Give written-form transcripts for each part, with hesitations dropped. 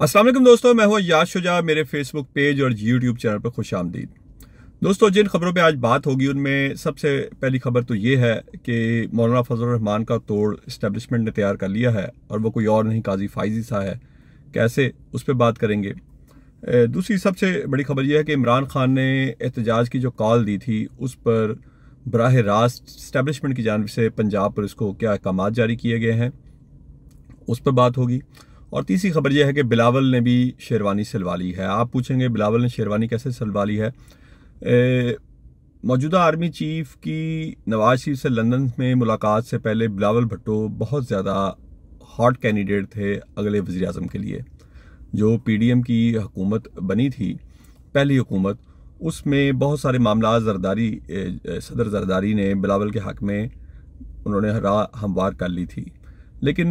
अस्सलाम वालेकुम दोस्तों, मैं हूं याद शुजा। मेरे फेसबुक पेज और यूट्यूब चैनल पर खुश आमदीद। दोस्तों, जिन खबरों पे आज बात होगी उनमें सबसे पहली खबर तो ये है कि मौलाना फजलुर रहमान का तोड़ इस्टेब्लिशमेंट ने तैयार कर लिया है और वो कोई और नहीं, काजी फाइजी सा है। कैसे, उस पर बात करेंगे। दूसरी सबसे बड़ी खबर यह है कि इमरान खान ने एहतजाज की जो कॉल दी थी उस पर बराह रास्त इस्टेब्लिशमेंट की जानिब से पंजाब पुलिस को क्या अहकाम जारी किए गए हैं, उस पर बात होगी। और तीसरी खबर यह है कि बिलावल ने भी शेरवानी सिलवा ली है। आप पूछेंगे बिलावल ने शेरवानी कैसे सिलवा ली है। मौजूदा आर्मी चीफ की नवाज शरीफ से लंदन में मुलाकात से पहले बिलावल भुट्टो बहुत ज़्यादा हॉट कैंडिडेट थे अगले वज़ीर आज़म के लिए। जो PDM की हुकूमत बनी थी, पहली हुकूमत, उसमें बहुत सारे मामला जरदारी सदर जरदारी ने बिलावल के हक़ में उन्होंने राह हमवार कर ली थी। लेकिन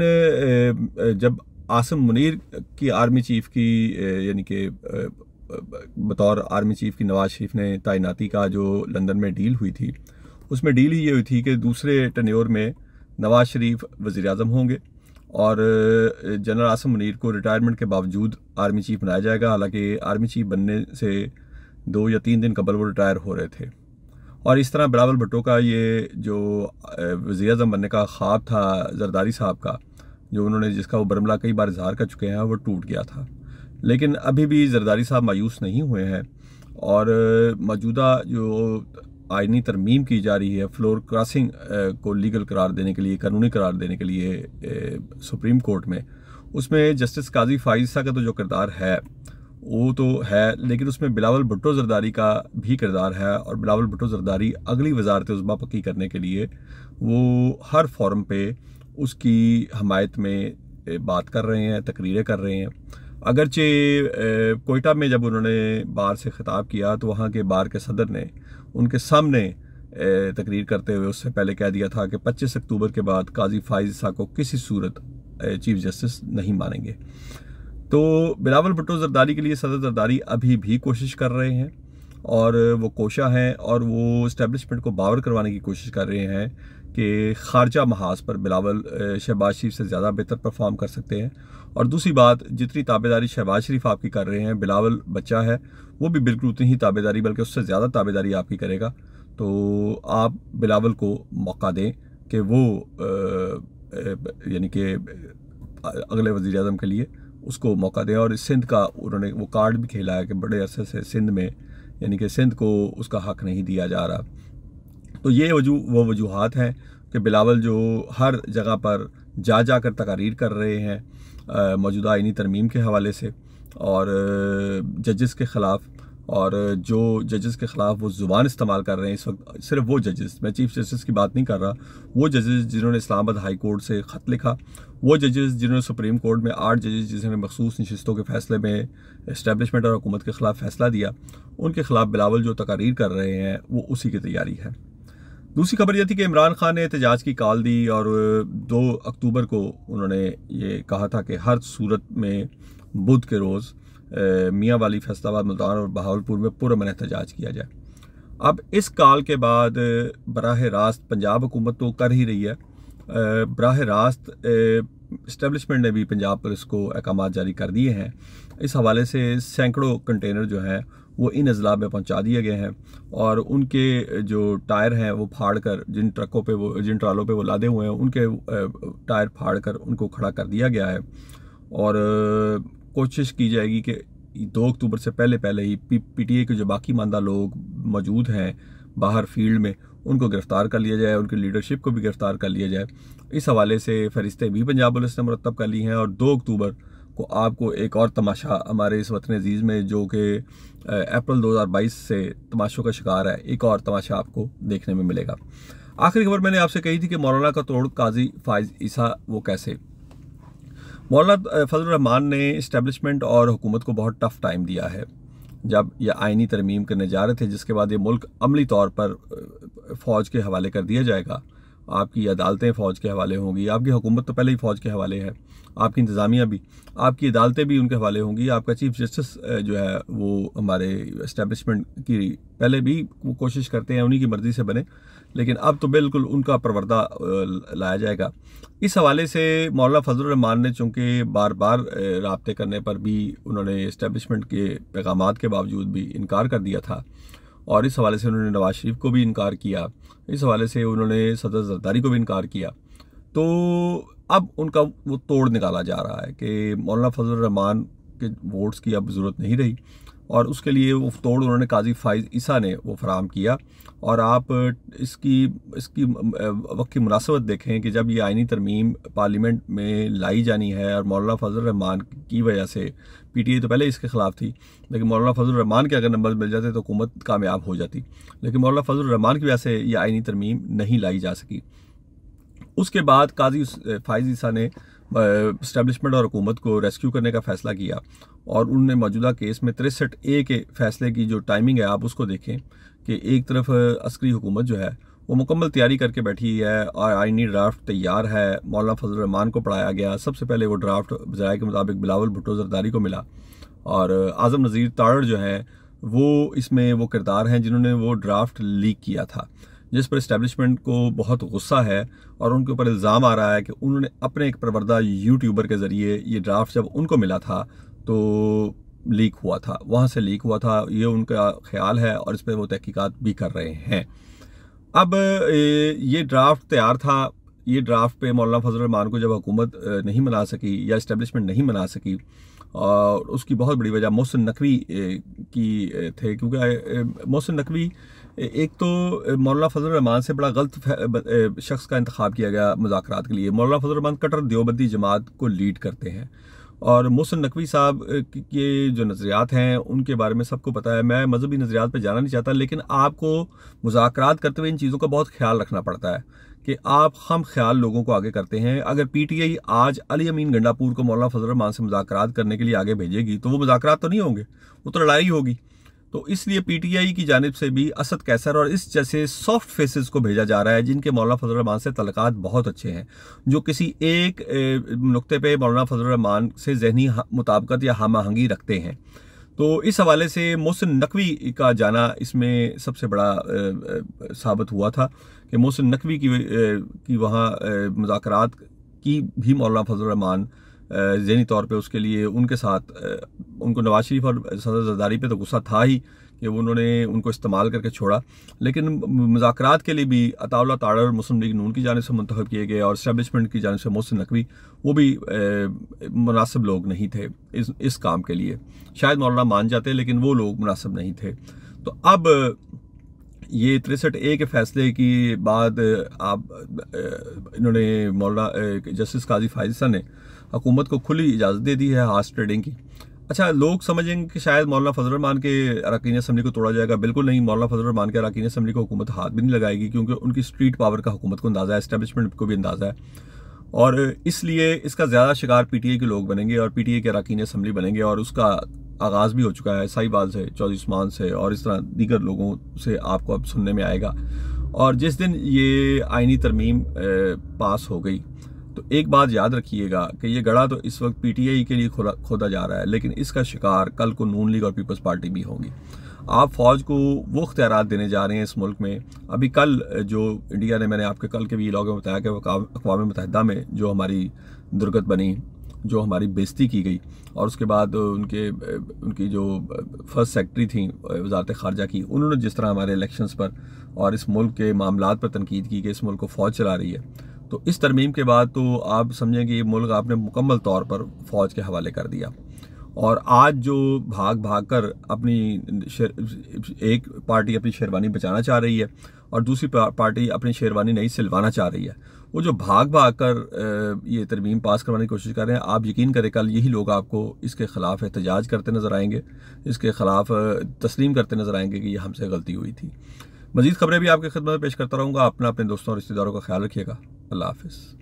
जब आसिम मुनीर की आर्मी चीफ की यानी कि बतौर आर्मी चीफ की नवाज शरीफ ने तैनाती का जो लंदन में डील हुई थी, उसमें डील ही ये हुई थी कि दूसरे टन्योर में नवाज शरीफ वज़ीर आज़म होंगे और जनरल आसिम मुनीर को रिटायरमेंट के बावजूद आर्मी चीफ बनाया जाएगा। हालांकि आर्मी चीफ बनने से 2 या 3 दिन कबल वो रिटायर हो रहे थे। और इस तरह बिलावल भुट्टो का ये जो वज़ीर आज़म बनने का ख्वाब था जरदारी साहब का, जो उन्होंने जिसका वो बरमला कई बार इजहार कर चुके हैं, वो टूट गया था। लेकिन अभी भी जरदारी साहब मायूस नहीं हुए हैं और मौजूदा जो आइनी तरमीम की जा रही है फ्लोर क्रॉसिंग को लीगल करार देने के लिए, कानूनी करार देने के लिए सुप्रीम कोर्ट में, उसमें जस्टिस काजी फाइज़ा का तो जो किरदार है वो तो है, लेकिन उसमें बिलावल भुट्टो जरदारी का भी किरदार है। और बिलावल भुट्टो जरदारी अगली वजारत उज़्मा पक्की करने के लिए वो हर फोरम पे उसकी हमायत में बात कर रहे हैं, तकरीरें कर रहे हैं। अगरचे कोयटा में जब उन्होंने बार से खिताब किया तो वहाँ के बार के सदर ने उनके सामने तकरीर करते हुए उससे पहले कह दिया था कि 25 अक्टूबर के बाद काजी फाइज़ा को किसी सूरत चीफ जस्टिस नहीं मानेंगे। तो बिलावल भुट्टो जरदारी के लिए सदर जरदारी अभी भी कोशिश कर रहे हैं और वो कोशा हैं और वो इस्टेब्लिशमेंट को बावर करवाने की कोशिश कर रहे हैं कि खारजा महाज पर बिलावल शहबाज शरीफ से ज़्यादा बेहतर परफॉर्म कर सकते हैं। और दूसरी बात, जितनी ताबेदारी शहबाज शरीफ आपकी कर रहे हैं, बिलावल बच्चा है, वो भी बिल्कुल उतनी ही ताबेदारी बल्कि उससे ज़्यादा ताबेदारी आपकी करेगा। तो आप बिलावल को मौका दें कि वो यानी कि अगले वज़ीर आज़म के लिए उसको मौका दें। और सिंध का उन्होंने वो कार्ड भी खेला है कि बड़े अरसे से सिंध में यानी कि सिंध को उसका हक़ नहीं दिया जा रहा। तो ये वो वजूहात हैं कि बिलावल जो हर जगह पर जा कर तकारीर कर रहे हैं मौजूदा आइनी तरमीम के हवाले से और जजेस के ख़िलाफ़, और जो जजेस के ख़िलाफ़ वो ज़ुबान इस्तेमाल कर रहे हैं इस वक्त, सिर्फ वो जजेस, मैं चीफ जस्टिस की बात नहीं कर रहा, वो जजेस जिन्होंने इस्लामाबाद हाई कोर्ट से ख़त लिखा, वो जजेस जिन्होंने सुप्रीम कोर्ट में 8 जजेस जिन्होंने मखसूस नशिस्तों के फ़ैसले में इस्टेब्लिशमेंट और हुकूमत के ख़िलाफ़ फ़ैसला दिया, उनके ख़िलाफ़ बिलावल जो तकारीर कर रहे हैं वो उसी की तैयारी है। दूसरी खबर यह थी कि इमरान खान ने एहतजाज की कॉल दी और 2 अक्टूबर को उन्होंने ये कहा था कि हर सूरत में बुध के रोज़ मियाँ वाली, फैसलाबाद, मुल्तान और बहावलपुर में पुरअमन एहतजाज किया जाए। अब इस कॉल के बाद बराह रास्त पंजाब हुकूमत तो कर ही रही है, बराह रास्त इस्टेब्लिशमेंट ने भी पंजाब पुलिस को अहकाम जारी कर दिए हैं। इस हवाले से सैकड़ों कंटेनर जो हैं वो इन अजला में पहुंचा दिए गए हैं और उनके जो टायर हैं वो फाड़ कर, जिन ट्रालों पे वो लादे हुए हैं, उनके टायर फाड़ कर उनको खड़ा कर दिया गया है। और कोशिश की जाएगी कि 2 अक्टूबर से पहले ही PTA के जो बाकी मानदा लोग मौजूद हैं बाहर फील्ड में, उनको गिरफ़्तार कर लिया जाए, उनकी लीडरशिप को भी गिरफ़्तार कर लिया जाए। इस हवाले से फरिश्ते भी पंजाब पुलिस ने मुरतब कर ली हैं। और 2 अक्टूबर को आपको एक और तमाशा हमारे इस वतन अजीज़ में, जो कि अप्रैल 2022 से तमाशों का शिकार है, एक और तमाशा आपको देखने में मिलेगा। आखिरी खबर मैंने आपसे कही थी कि मौलाना का तोड़ काजी फाइज ईसा, वो कैसे। मौलाना फजलुर रहमान ने इस्टेब्लिशमेंट और हुकूमत को बहुत टफ टाइम दिया है जब यह आइनी तरमीम करने जा रहे थे, जिसके बाद ये मुल्क अमली तौर पर फ़ौज के हवाले कर दिया जाएगा। आपकी अदालतें फ़ौज के हवाले होंगी, आपकी हुकूमत तो पहले ही फ़ौज के हवाले है, आपकी इंतज़ामिया भी, आपकी अदालतें भी उनके हवाले होंगी, आपका चीफ जस्टिस जो है वो हमारे इस्टेब्लिशमेंट की पहले भी वो कोशिश करते हैं उन्हीं की मर्ज़ी से बने, लेकिन अब तो बिल्कुल उनका परवरदा लाया जाएगा। इस हवाले से मौलाना फजलुर रहमान ने चूँकि बार बार राब्ते करने पर भी उन्होंने इस्टेब्लिशमेंट के पैगामात के बावजूद भी इनकार कर दिया था, और इस हवाले से उन्होंने नवाज शरीफ को भी इनकार किया, इस हवाले से उन्होंने सदर जरदारी को भी इनकार किया। तो अब उनका वो तोड़ निकाला जा रहा है कि मौलाना फजलुर रहमान के वोट्स की अब ज़रूरत नहीं रही, और उसके लिए वो तोड़ उन्होंने काजी फाइज़ ईसा ने वो फराम किया। और आप इसकी वक्त की मुनासबत देखें कि जब ये आइनी तरमीम पार्लियामेंट में लाई जानी है, और मौलाना फजलुर रहमान की वजह से PTI तो पहले इसके ख़िलाफ़ थी, लेकिन मौलाना फजलुर रहमान के अगर नंबर मिल जाते तो हुकूमत कामयाब हो जाती, लेकिन मौलाना फजलुर रहमान की वजह से ये आइनी तरमीम नहीं लाई जा सकी। उसके बाद काजी फाइज़ ईसा ने इस्टेब्लिशमेंट और हुकूमत को रेस्क्यू करने का फ़ैसला किया, और उन्होंने मौजूदा केस में 63A के फ़ैसले की जो टाइमिंग है आप उसको देखें कि एक तरफ अस्करी हुकूमत जो है वो मुकम्मल तैयारी करके बैठी है और आइनी ड्राफ्ट तैयार है, मौलाना फजलुर रहमान को पढ़ाया गया। सबसे पहले वो ड्राफ्ट ज़राए के मुताबिक बिलावल भुट्टो जरदारी को मिला, और आज़म नज़ीर तारड़ जो हैं वो इसमें वो किरदार हैं जिन्होंने वो ड्राफ्ट लीक किया था, जिस पर इस्टेब्लिशमेंट को बहुत गुस्सा है, और उनके ऊपर इल्ज़ाम आ रहा है कि उन्होंने अपने एक परवरदा यूट्यूबर के ज़रिए ये ड्राफ्ट जब उनको मिला था तो लीक हुआ था, वहाँ से लीक हुआ था, ये उनका ख्याल है, और इस पर वो तहकीकात भी कर रहे हैं। अब ये ड्राफ्ट तैयार था, ये ड्राफ्ट पे मौलाना फजलुर रहमान को जब हुकूमत नहीं मना सकी या इस्टेब्लिशमेंट नहीं मना सकी, और उसकी बहुत बड़ी वजह मोहसिन नकवी की थे, क्योंकि मोहसिन नकवी एक तो मौलाना फजलुर रहमान से बड़ा गलत शख्स का इंतखाब किया गया मुज़ाकरात के लिए। मौलाना फजलुर रहमान कट्टर देवबंदी जमात को लीड करते हैं, और मोहसिन नकवी साहब के जो नज़रियात हैं उनके बारे में सबको पता है। मैं मजहबी नज़रियात पे जाना नहीं चाहता, लेकिन आपको मुज़ाकरात करते हुए इन चीज़ों का बहुत ख्याल रखना पड़ता है कि आप हम ख्याल लोगों को आगे करते हैं। अगर PTI आज अली अमीन गंडापुर को मौलाना फजलुर रहमान से मुज़ाकरात करने के लिए आगे भेजेगी तो वो मुज़ाकरात तो नहीं होंगे, वो तो लड़ाई होगी। तो इसलिए PTI की जानिब से भी असद कैसर और इस जैसे सॉफ्ट फेसेस को भेजा जा रहा है, जिनके मौलाना फजलुर रहमान से तल्लुकात बहुत अच्छे हैं, जो किसी एक नुक्ते पे मौलाना फजलुर रहमान से ज़हनी मुताबिकत या हम आहंगी रखते हैं। तो इस हवाले से मोहसिन नकवी का जाना इसमें सबसे बड़ा साबित हुआ था कि मोहसिन नकवी की वहाँ मुज़ाकरात की भी मौलाना फजलुर रहमान ज़हनी तौर पे उसके लिए उनके साथ उनको नवाज शरीफ और सदर जरदारी पे तो गुस्सा था ही कि उन्होंने उनको इस्तेमाल करके छोड़ा, लेकिन मुज़ाकरात के लिए भी अताउल्लाह तारड़ और मुस्लिम लीग नून की जानिब से मुंतखब किए गए, और इस्टेब्लिशमेंट की जानिब से मोहसिन नकवी वो भी मुनासिब लोग नहीं थे इस काम के लिए। शायद मौलाना मान जाते, लेकिन वो लोग मुनासिब नहीं थे। तो अब ये 63A के फैसले की बाद इन्होंने मौलाना जस्टिस काजी फाइज़ ईसा ने हुकूमत को खुली इजाज़त दे दी है हार्स ट्रेडिंग की। अच्छा, लोग समझेंगे कि शायद मौलाना फजलुर रहमान के अरकान असम्बली को तोड़ा जाएगा। बिल्कुल नहीं, मौलाना फजलुर रहमान के अरकान असम्बली को हुकूमत हाथ भी नहीं लगाएगी, क्योंकि उनकी स्ट्रीट पावर का हुकूमत को अंदाज़ा है, इस्टेब्लिशमेंट को भी अंदाज़ा है, और इसलिए इसका ज़्यादा शिकार PTI के लोग बनेंगे और PTI के अरकान असम्बली बनेंगे। और उसका आगाज़ भी हो चुका है साहिबाल से, चौधरी उस्मान से, और इस तरह दीगर लोगों से आपको अब सुनने में आएगा। और जिस दिन ये आइनी तरमीम पास हो गई तो एक बात याद रखिएगा कि ये गड़ा तो इस वक्त PTI के लिए खोदा जा रहा है, लेकिन इसका शिकार कल को नून लीग और पीपल्स पार्टी भी होगी। आप फौज को वो इख्तियारात देने जा रहे हैं इस मुल्क में। अभी कल जो इंडिया ने, मैंने आपके कल के भी व्लॉग में बताया कि अक़वाम मुत्तहिदा में जो हमारी दुर्गत बनी, जो हमारी बेइज्जती की गई, और उसके बाद उनकी जो फर्स्ट सेक्रेटरी थी वज़ारत ख़ारजा की, उन्होंने जिस तरह हमारे इलेक्शंस पर और इस मुल्क के मामलात पर तनकीद की कि इस मुल्क को फ़ौज चला रही है, तो इस तरमीम के बाद तो आप समझें कि ये मुल्क आपने मुकम्मल तौर पर फ़ौज के हवाले कर दिया। और आज जो भाग कर अपनी एक पार्टी अपनी शेरवानी बचाना चाह रही है और दूसरी पार्टी अपनी शेरवानी नहीं सिलवाना चाह रही है, वो जो भाग कर ये तरमीम पास करवाने की कोशिश कर रहे हैं, आप यकीन करें कल यही लोग आपको इसके ख़िलाफ़ एहतजाज करते नज़र आएंगे, इसके ख़िलाफ़ तस्लीम करते नज़र आएंगे कि ये हमसे गलती हुई थी। मज़ीद खबरें भी आपकी खिदमत में पेश करता रहूँगा। अपने दोस्तों और रिश्तेदारों का ख्याल रखिएगा। अल्लाह हाफ़िज़।